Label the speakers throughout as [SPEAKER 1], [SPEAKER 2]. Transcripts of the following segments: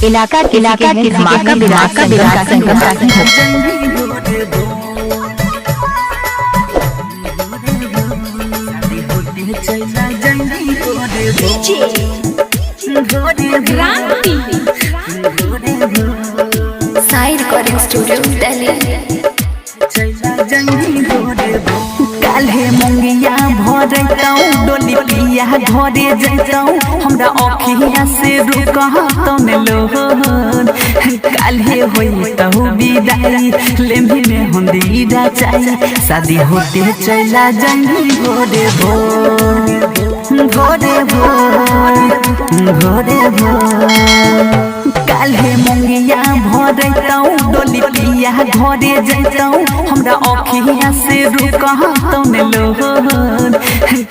[SPEAKER 1] इलाका किस माँ का विराट संगम साथी हो।
[SPEAKER 2] साई रिकॉर्डिंग स्टूडियो दिल्ली।
[SPEAKER 3] काल्हे मंगिया भरतौ डोली पिया घरे जैतौ हमरा अखिया से रुकहतौ न लोहन। काल्हे होइतौ विदाई लेम्ही में होंदीरा चाई शादी होते चला जाई भोरे भोर भोरे भोर भोरे भोर। काल्हे मंगिया भरतौ डोली पिया घरे जैतौ हमरा अखिया से रुकहतौ न लोहन।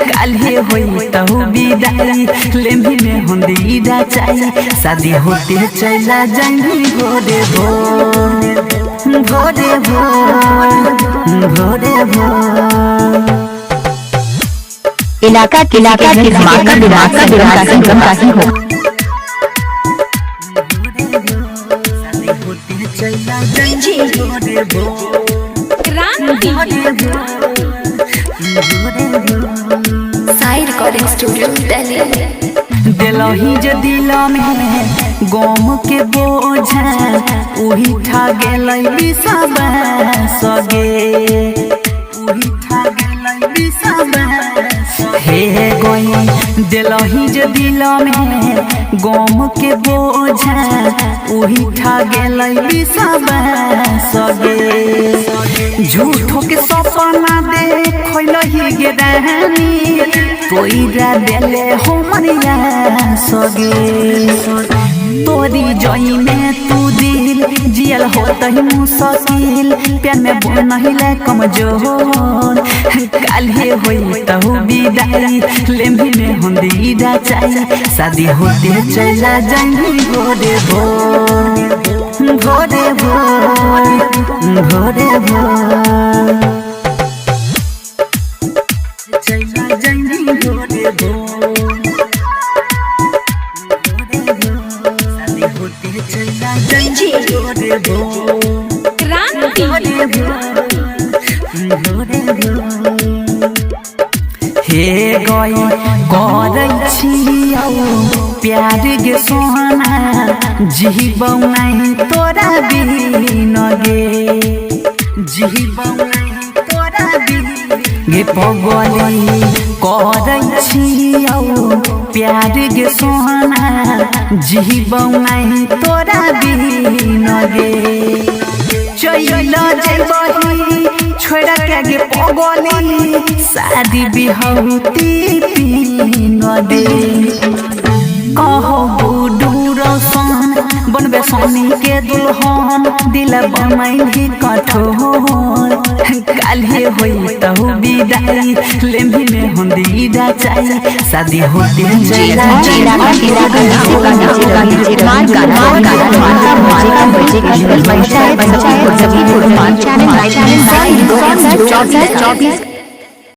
[SPEAKER 3] काल्हे होइतौ विदाई लेम्ही में होंदीरा चाई शादी होते चला जाई भोरे भोर भोरे भोर भोरे भोर।
[SPEAKER 1] इलाका किस माँ का विराट संगम साथी हो।
[SPEAKER 2] साई रिकॉर्डिंग स्टूडियो दिल्ली।
[SPEAKER 3] दिलही जे दिल में गम के बोझा उही ठा गेलै बिसब सगे उही ठा गेलै बिसब हे गोई। दिलही जे दिल में गम के बोझा उही ठा गेलै बिसब सगे। झूठो के सपना देखलही गे रहनी तोइरा देले हमरिया सगे। तोरी जई में तू दिल जियल होतही मुश्किल प्यार में बनहिले कमजोर। काल्हे होइतौ विदाई लेम्ही में होंदीरा चाई शादी होते चला जाई भोरे भोर भोरे भोर भोरे भोर। चला जाई भोरे भोर शादी होते चला जाई भोरे भोर भोरे भोर। हे गई करै छियौ प्यार गे सोहना जीवौ नहीं तोरा बिन गे जीवौ नहीं तोरा बिन गे पगली। करै छियौ प्यार गे सोहना जीवौ नहीं तोरा बिन गे। चल जैबही छोड़ा के गे पगली शादी बिहौती पीन दे। कहो बुडू रौशन बनबे सोनी के दुल्हन दिल बनैली कठोर। काल्हे होइतौ विदाई लेम्ही में होंदीरा चाई शादी होते चला
[SPEAKER 1] पंचायत